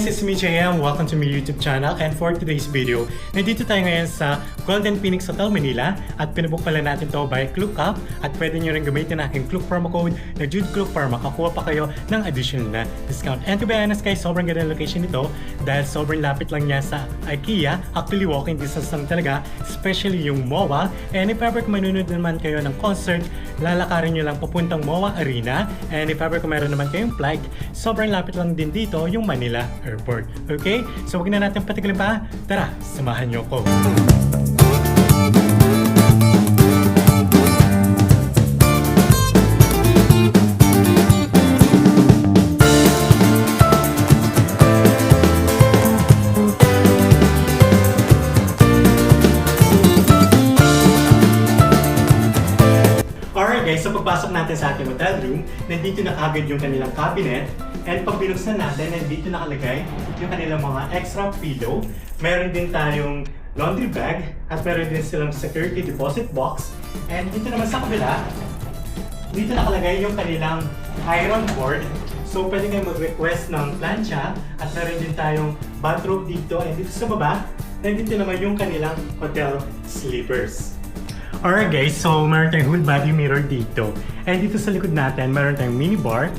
guys, it's me JM. Welcome to my YouTube channel, and for today's video, nandito tayo ngayon sa Golden Phoenix Hotel Manila at pinabook pala natin to by ClookUp at pwede nyo rin gamitin aking Klook promo code na JudeClook para makakuha pa kayo ng additional na discount. And to be honest guys, sobrang ganda ng location nito dahil sobrang lapit lang niya sa IKEA. Actually, walking distance lang talaga, especially yung MOA. And if ever kung manunod naman kayo ng concert, lalakarin nyo lang papuntang MOA Arena. And if ever kung meron naman kayong flight, sobrang lapit lang din dito yung Manila Airport. Okay? So huwag na natin patigalin pa. Tara, samahan nyo ko. Alright guys, so pagpasok natin sa ating hotel room, nandito na kagad yung kanilang cabinet. And pag binuksan natin, nandito nakalagay yung kanilang mga extra pillow. Meron din tayong laundry bag at meron din silang security deposit box. And dito naman sa kabila, dito nakalagay yung kanilang iron board. So pwede kayong mag-request ng plancha at meron din tayong bathrobe dito. And dito sa baba, nandito naman yung kanilang hotel sleepers. Alright guys, so meron tayong whole body mirror dito. And dito sa likod natin, meron tayong mini bar.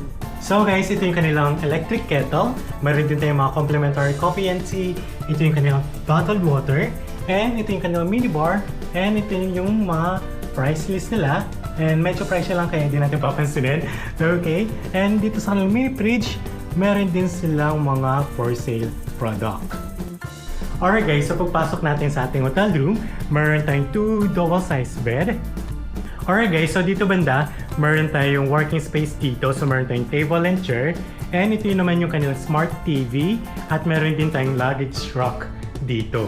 So guys, ito yung kanilang electric kettle. Meron din tayong mga complimentary coffee and tea. Ito yung kanilang bottled water. And ito yung kanilang mini bar. And ito yung mga price list nila. And medyo price lang kaya hindi natin papansinin. Okay? And dito sa kanilang mini fridge, meron din silang mga for sale product. Alright guys, so pagpasok natin sa ating hotel room, meron tayong 2 double-sized bed. Alright guys, so dito banda, meron tayong working space dito. So meron tayong table and chair. And ito yun naman yung kanilang smart TV. At meron din tayong luggage rack dito.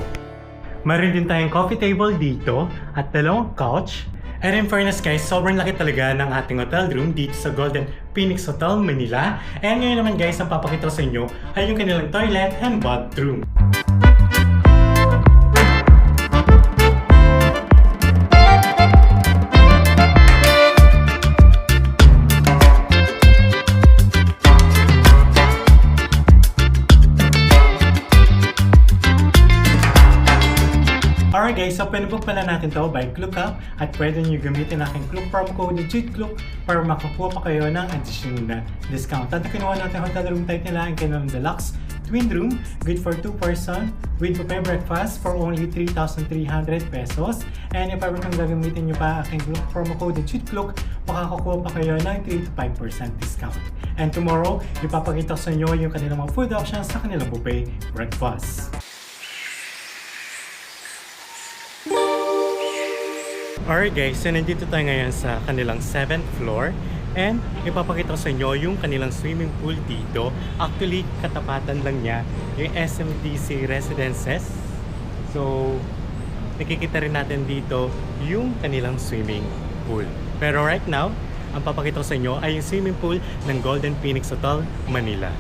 Meron din tayong coffee table dito. At dalawang couch. And in fairness guys, sobrang laki talaga ng ating hotel room dito sa Golden Phoenix Hotel Manila. And ngayon naman guys, ang papakita sa inyo ay yung kanilang toilet and bathroom. Alright guys, so pinabook pala natin to by ClookUp at pwede nyo gamitin aking Klook promo code na JudeClook para makakuha pa kayo ng additional na discount. At kinuha natin hotel room type nila ang kanilang deluxe twin room, good for 2 person with buffet breakfast for only 3,300 pesos. And if ever kung gagamitin nyo pa aking Klook promo code na JudeClook, makakakuha pa kayo ng 3 to 5% discount. And tomorrow, ipapakita sa inyo yung kanilang mga food options sa kanilang buffet breakfast. Alright guys, so nandito tayo ngayon sa kanilang 7th floor and ipapakita ko sa inyo yung kanilang swimming pool dito. Actually, katapatan lang niya yung SMDC Residences. So, nakikita rin natin dito yung kanilang swimming pool. Pero right now, ang papakita ko sa inyo ay yung swimming pool ng Golden Phoenix Hotel Manila.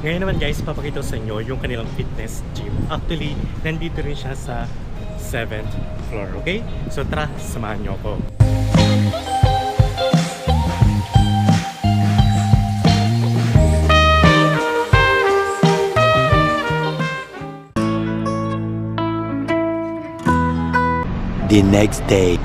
Ngayon naman guys, papakita ko sa inyo yung kanilang fitness gym. Actually, nandito rin siya sa 7th floor, okay? So tara, samahan nyo ako. The next day.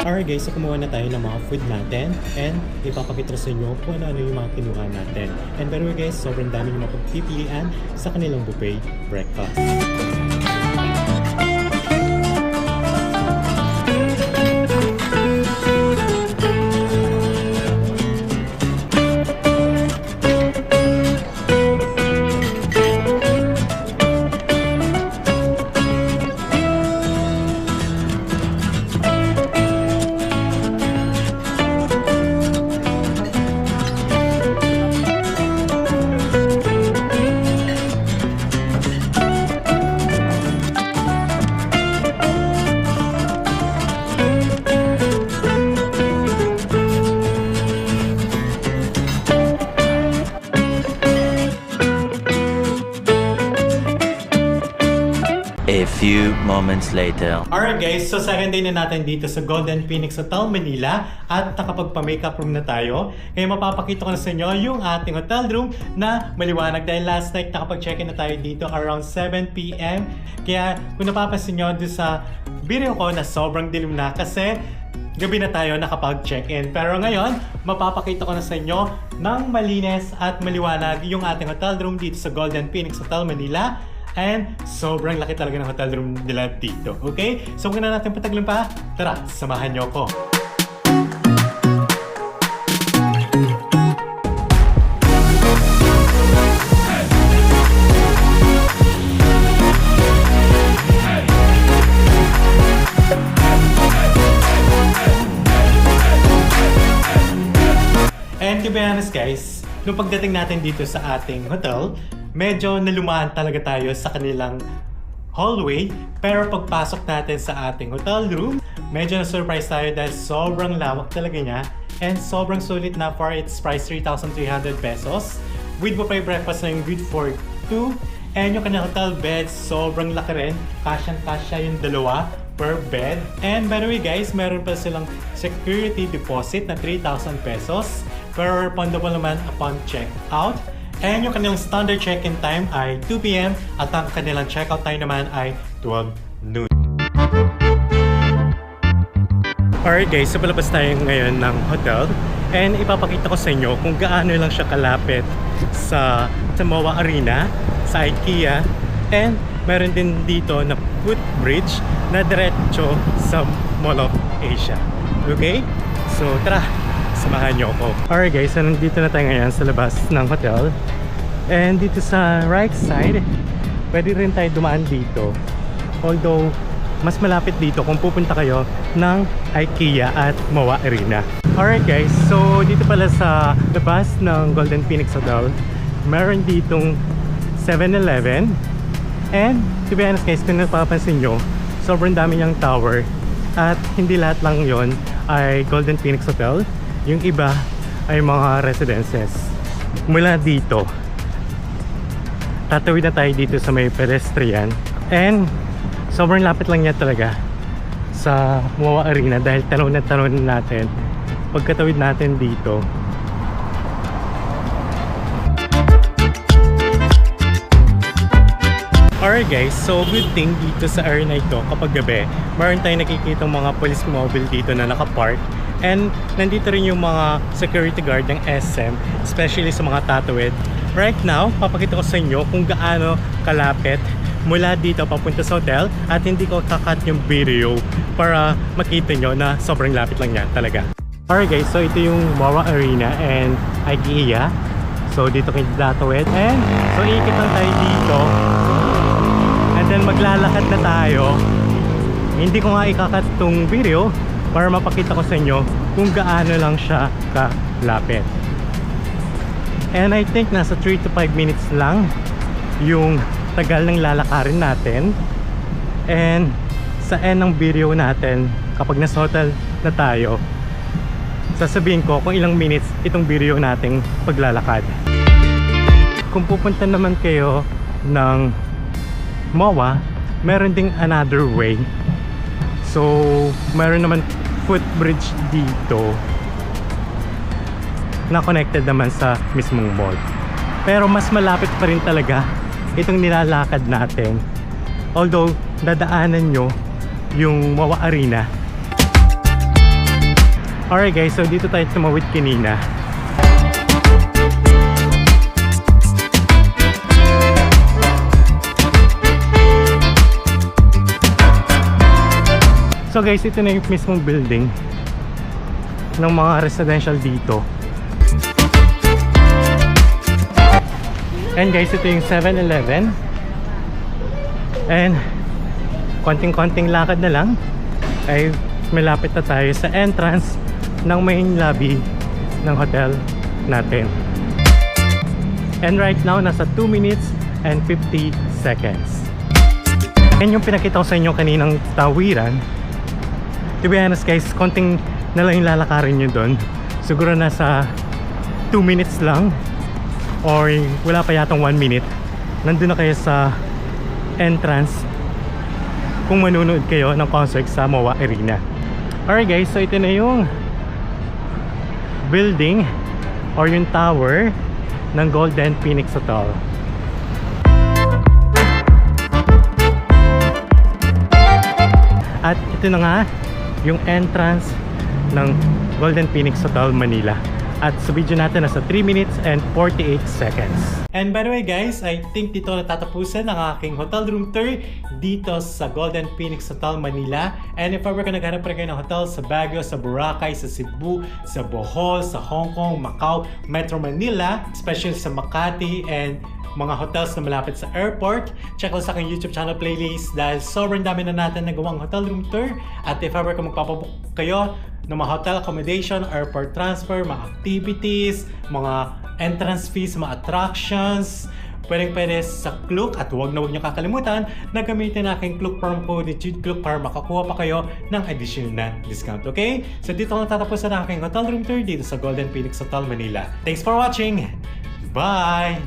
Alright guys, so kumuha na tayo ng mga food natin and ipapakita sa inyo kung ano yung mga kinuha natin. And by the way guys, sobrang dami yung mapagpipilian sa kanilang buffet breakfast. A few moments later. Alright guys, so second day na natin dito sa Golden Phoenix Hotel Manila at nakapagpa-makeup room na tayo. Kaya mapapakita ko na sa inyo yung ating hotel room na maliwanag dahil last night nakapag-check-in na tayo dito around 7 PM. Kaya kung napapansin nyo doon sa video ko na sobrang dilim na kasi gabi na tayo nakapag-check-in. Pero ngayon, mapapakita ko na sa inyo ng malinis at maliwanag yung ating hotel room dito sa Golden Phoenix Hotel Manila. And sobrang laki talaga ng hotel room nila dito. Okay? So kung na natin pataglan pa, tara, samahan niyo ako. And to be honest guys, nung pagdating natin dito sa ating hotel, medyo nalumaan talaga tayo sa kanilang hallway. Pero pagpasok natin sa ating hotel room, medyo na-surprise tayo dahil sobrang lawak talaga niya. And sobrang sulit na for its price, 3,300 pesos. With buffet breakfast na yung good for 2. And yung kanilang hotel bed, sobrang laki rin. Kasyang-kasya yung dalawa per bed. And by the way guys, meron pa silang security deposit na 3,000 pesos. Pero refundable naman upon check-out. And yung kanilang standard check-in time ay 2 PM at ang kanilang check-out time naman ay 12 noon. Alright guys, so palabas tayo ngayon ng hotel and ipapakita ko sa inyo kung gaano lang siya kalapit sa MOA Arena, sa IKEA, and meron din dito na footbridge na diretso sa Mall of Asia. Okay? So tara! Samahan niyo ako. Alright guys, so nandito na tayo ngayon sa labas ng hotel. And dito sa right side, pwede rin tayo dumaan dito. Although, mas malapit dito kung pupunta kayo ng IKEA at MOA Arena. Alright guys, so dito pala sa labas ng Golden Phoenix Hotel, meron ditong 7-Eleven. And to be honest guys, kung napapansin nyo, sobrang dami niyang tower. At hindi lahat lang yon ay Golden Phoenix Hotel. Yung iba ay mga residences. Mula dito, tatawid na tayo dito sa may pedestrian. And sobrang lapit lang niya talaga sa MOA Arena dahil tanong natin pagkatawid natin dito. Alright guys, so good thing dito sa arena ito kapag gabi, meron tayong nakikita mga police mobile dito na nakapark. And nandito rin yung mga security guard ng SM, especially sa mga tatawid. Right now, papakita ko sa inyo kung gaano kalapit mula dito papunta sa hotel at hindi ko kakat yung video para makita nyo na sobrang lapit lang yan talaga. Alright guys, so ito yung MOA Arena and IKEA. So dito kayo tatawid. And so iikot lang tayo dito. And then maglalakad na tayo. Hindi ko nga ikakat tong video para mapakita ko sa inyo kung gaano lang siya kalapit. And I think nasa 3 to 5 minutes lang yung tagal ng lalakarin natin. And sa end ng video natin, kapag nasa hotel na tayo, sasabihin ko kung ilang minutes itong video nating paglalakad. Kung pupunta naman kayo ng MOA, meron ding another way. So, meron naman footbridge dito na connected naman sa mismong mall. Pero mas malapit pa rin talaga itong nilalakad natin. Although, dadaanan nyo yung MOA Arena. Alright guys, so dito tayo tumawid kanina. So guys, ito na yung mismong building ng mga residential dito. And guys, ito yung 7-Eleven. And konting-konting lakad na lang ay malapit na tayo sa entrance ng main lobby ng hotel natin. And right now, nasa 2 minutes and 50 seconds. And yung pinakita ko sa inyo kaninang tawiran, to be honest guys, konting na lang yung lalakarin nyo doon. Siguro nasa 2 minutes lang or wala pa yatang 1 minute. Nandun na kayo sa entrance kung manunood kayo ng concert sa MOA Arena. Alright guys, so ito na yung building or yung tower ng Golden Phoenix Hotel. At ito na nga yung entrance ng Golden Phoenix Hotel Manila. At sa video natin nasa 3 minutes and 48 seconds. And by the way guys, I think dito natatapusan ang aking hotel room tour dito sa Golden Phoenix Hotel Manila. And if ever ka naghanap pa kayo ng hotel sa Baguio, sa Boracay, sa Cebu, sa Bohol, sa Hong Kong, Macau, Metro Manila, especially sa Makati and mga hotels na malapit sa airport, check lang sa aking YouTube channel playlist dahil sobrang dami na natin nagawang hotel room tour. At if ever ka magpapabook kayo ng mga hotel accommodation, airport transfer, mga activities, mga entrance fees, mga attractions, pwede sa Klook. At huwag niyo kakalimutan na gamitin na aking Klook promo code ni Jude Klook para makakuha pa kayo ng additional na discount, okay? So dito lang tatapusan ang aking hotel room tour dito sa Golden Phoenix Hotel Manila. Thanks for watching! Bye!